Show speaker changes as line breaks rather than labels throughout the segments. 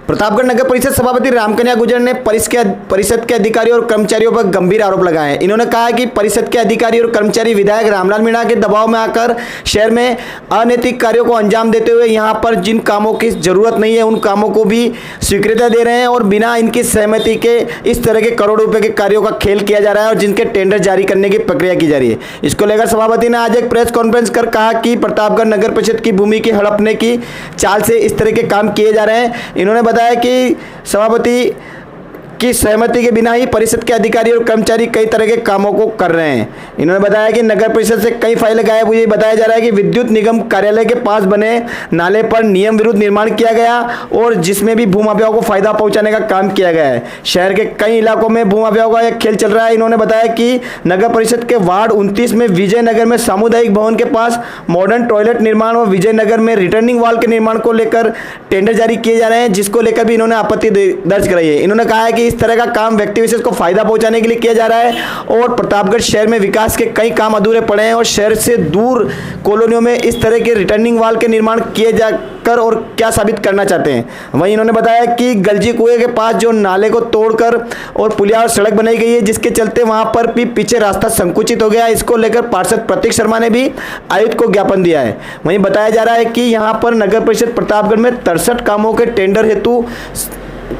प्रतापगढ़ नगर परिषद सभापति रामकन्या गुर्जर ने परिषद के अधिकारियों और कर्मचारियों पर गंभीर आरोप लगाए हैं। इन्होंने कहा कि परिषद के अधिकारी और कर्मचारी विधायक रामलाल मीणा के दबाव में आकर शहर में अनैतिक कार्यों को अंजाम देते हुए यहां पर जिन कामों की जरूरत नहीं है उन कामों को भी स्वीकृति दे रहे हैं और बिना इनकी सहमति के इस तरह के करोड़ों रुपए के कार्यों का खेल किया जा रहा है और जिनके टेंडर जारी करने की प्रक्रिया की जा रही है। इसको लेकर सभापति ने आज एक प्रेस कॉन्फ्रेंस कर कहा कि प्रतापगढ़ नगर परिषद की भूमि की हड़पने की चाल से इस तरह के काम किए जा रहे हैं। इन्होंने बताया कि सभापति की सहमति के बिना ही परिषद के अधिकारी और कर्मचारी कई तरह के कामों को कर रहे हैं। इन्होंने बताया कि नगर परिषद से कई फाइलें गायब हुई। बताया जा रहा है कि विद्युत निगम कार्यालय के पास बने नाले पर नियम विरुद्ध निर्माण किया गया और जिसमें भी भूमाफियाओं को फायदा पहुंचाने का काम किया गया है। शहर के कई इलाकों में भूमाफियाओं का एक खेल चल रहा है। इन्होंने बताया कि नगर परिषद के वार्ड 29 में विजयनगर में सामुदायिक भवन के पास मॉडर्न टॉयलेट निर्माण और विजयनगर में रिटर्निंग वॉल के निर्माण को लेकर टेंडर जारी किए जा रहे हैं, जिसको लेकर भी इन्होंने आपत्ति दर्ज कराई है। इन्होंने कहा है कि इस तरह का काम व्यक्ति विशेष को फायदा पहुंचाने के लिए किया जा रहा है और प्रतापगढ़ शहर में विकास के कई काम अधूरे पड़े हैं और शहर से दूर कॉलोनियों में इस तरह के रिटर्निंग वॉल के निर्माण किए जाकर और क्या साबित करना चाहते हैं। वहीं इन्होंने बताया कि गलजी कुएं के पास जो नाले को तोड़कर और पुलिया और सड़क बनाई गई है, जिसके चलते वहां पर भी पीछे रास्ता संकुचित हो गया है। इसको लेकर पार्षद प्रतीक शर्मा ने भी आयुक्त को ज्ञापन दिया है। वहीं बताया जा रहा है कि यहां पर नगर परिषद प्रतापगढ़ में 63 कामों के टेंडर हेतु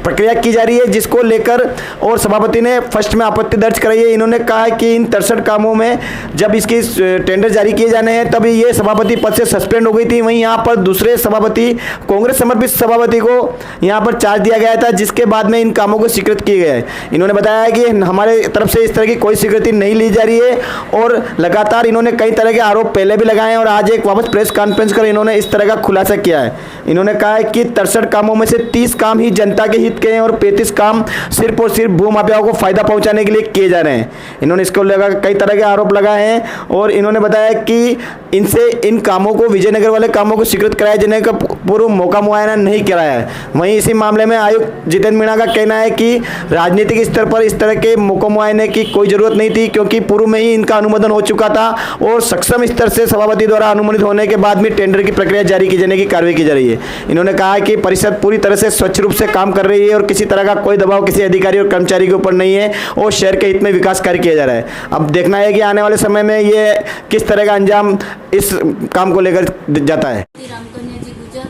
प्रक्रिया की जा रही है, जिसको लेकर और सभापति ने फर्स्ट में आपत्ति दर्ज कराई है। इन्होंने कहा कि इन 63 कामों में जब इसकी टेंडर जारी किए जाने हैं तब ये सभापति पद से सस्पेंड हो गई थी। वहीं यहाँ पर दूसरे सभापति कांग्रेस समर्पित सभापति को यहाँ पर चार्ज दिया गया था, जिसके बाद में इन कामों को स्वीकृत किए गए। इन्होंने बताया कि हमारे तरफ से इस तरह की कोई स्वीकृति नहीं ली जा रही है और लगातार इन्होंने कई तरह के आरोप पहले भी लगाए हैं और आज एक वापस प्रेस कॉन्फ्रेंस कर इन्होंने इस तरह का खुलासा किया है। इन्होंने कहा है कि 63 कामों में से 30 काम ही जनता के हित के हैं और 35 काम सिर्फ और सिर्फ भूमाफियाओं को फायदा पहुंचाने के लिए किए जा रहे हैं। इन्होंने इसको लेकर कई तरह के आरोप लगाए हैं और इन्होंने बताया कि इनसे इन कामों को विजयनगर वाले कामों को स्वीकृत कराया जाने का पूर्व मौका मुआयना नहीं कराया है। वहीं इसी मामले में आयुक्त जितेंद्र मीणा का कहना है कि राजनीतिक स्तर पर इस तरह के मौका मुआयने की कोई जरूरत नहीं थी, क्योंकि पूर्व में ही इनका अनुमोदन हो चुका था और सक्षम स्तर से सभापति द्वारा अनुमोदित होने के बाद भी टेंडर की प्रक्रिया जारी की जाने की कार्रवाई की जा रही है। इन्होंने कहा कि परिषद पूरी तरह से स्वच्छ रूप से काम कर रही है और किसी तरह का कोई दबाव किसी अधिकारी और कर्मचारी के ऊपर नहीं है और शहर के हित में विकास कार्य किया जा रहा है। अब देखना है कि आने वाले समय में ये किस तरह का अंजाम इस काम को लेकर जाता है।
रामकन्या जी गुर्जर,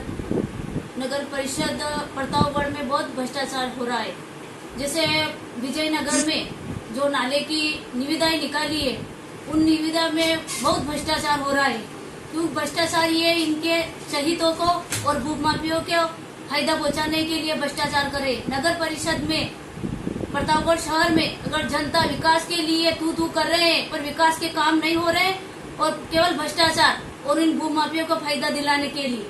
नगर परिषद प्रतापगढ़ में बहुत भ्रष्टाचार हो रहा है। जैसे विजयनगर में जो नाले की निविदाएं निकाली है, उन निविदा में बहुत भ्रष्टाचार हो रहा है। क्यों भ्रष्टाचार? ये इनके शहीदों को और भूमाफियों के फायदा पहुंचाने के लिए भ्रष्टाचार करे। नगर परिषद में प्रतापगढ़ शहर में अगर जनता विकास के लिए तू कर रहे हैं पर विकास के काम नहीं हो रहे और केवल भ्रष्टाचार और इन भूमाफियों को फायदा दिलाने के लिए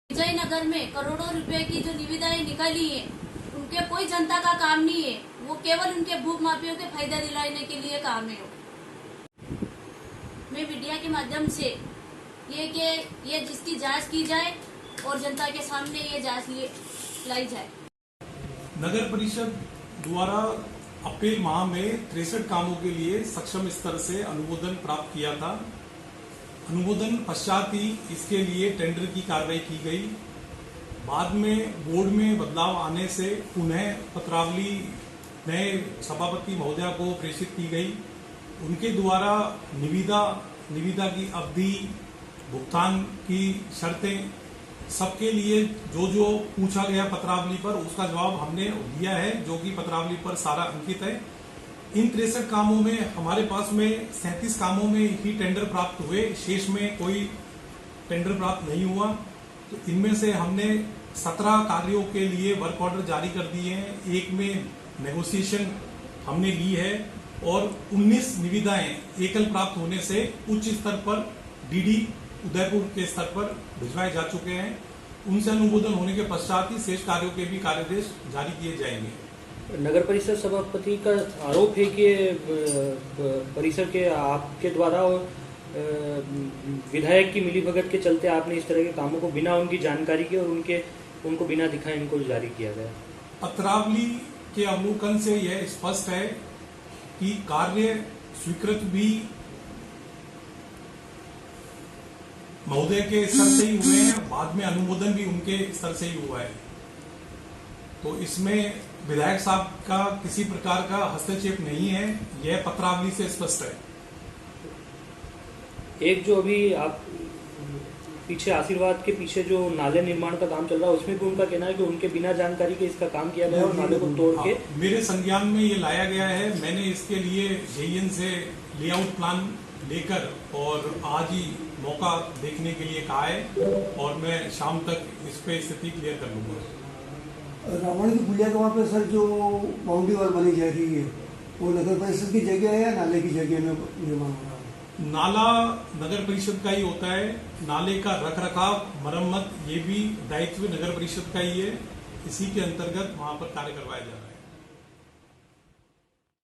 विजयनगर में करोड़ों रुपए की जो निविदाएं निकाली है, उनके कोई जनता का काम नहीं है, वो केवल उनके भूमाफियों के फायदा दिलाने के लिए काम है। मैं मीडिया के माध्यम से ये जिसकी जांच की जाए और जनता के सामने ये जांच लाई जाए।
नगर परिषद द्वारा अप्रैल माह में 63 कामों के लिए सक्षम स्तर से अनुमोदन प्राप्त किया था। अनुमोदन पश्चात ही इसके लिए टेंडर की कार्रवाई की गई। बाद में बोर्ड में बदलाव आने से पुनः पत्रावली नए सभापति महोदया को प्रेषित की गई। उनके द्वारा निविदा की अवधि, भुगतान की शर्तें, सबके लिए जो पूछा गया पत्रावली पर उसका जवाब हमने दिया है, जो कि पत्रावली पर सारा अंकित है। इन 63 कामों में हमारे पास में 37 कामों में ही टेंडर प्राप्त हुए, शेष में कोई टेंडर प्राप्त नहीं हुआ। तो इनमें से हमने 17 कार्यों के लिए वर्क ऑर्डर जारी कर दिए हैं, एक में नेगोशिएशन हमने ली है और 19 निविदाएं एकल प्राप्त होने से उच्च स्तर पर डीडी उदयपुर के स्तर पर भिजवाए जा चुके हैं। उनसे अनुमोदन होने के पश्चात ही शेष कार्यों के भी कार्यादेश जारी किए जाएंगे।
नगर परिषद सभापति का आरोप है कि परिसर के आपके द्वारा विधायक की मिलीभगत के चलते आपने इस तरह के कामों को बिना उनकी जानकारी के और उनको बिना दिखाए इनको जारी किया गया।
पत्रावली के अवलोकन से यह स्पष्ट है कि कार्य स्वीकृत भी महोदय के स्तर से ही हुए हैं, बाद में अनुमोदन भी उनके स्तर से ही हुआ है। तो इसमें विधायक साहब का किसी प्रकार का हस्तक्षेप नहीं है, यह पत्रावली से स्पष्ट है।
एक जो अभी आप पीछे आशीर्वाद के पीछे जो नाले निर्माण का काम चल रहा है उसमें भी उनका कहना है कि उनके बिना जानकारी के इसका काम किया गया और नाले को तोड़ के
मेरे संज्ञान में ये लाया गया है। मैंने इसके लिए जेईएन से लेआउट प्लान लेकर और आज ही मौका देखने के लिए कहा है और मैं शाम तक इस पे स्थिति क्लियर कर लूंगा।
रावण की पुलिया के वहाँ पे सर जो बाउंड्री वॉल बनी जा रही है वो नगर परिषद की जगह है या नाले की जगह में निर्माण हो रहा है?
नाला नगर परिषद का ही होता है, नाले का रख रखाव मरम्मत ये भी दायित्व नगर परिषद का ही है। इसी के अंतर्गत वहां पर कार्य करवाया जा रहा है।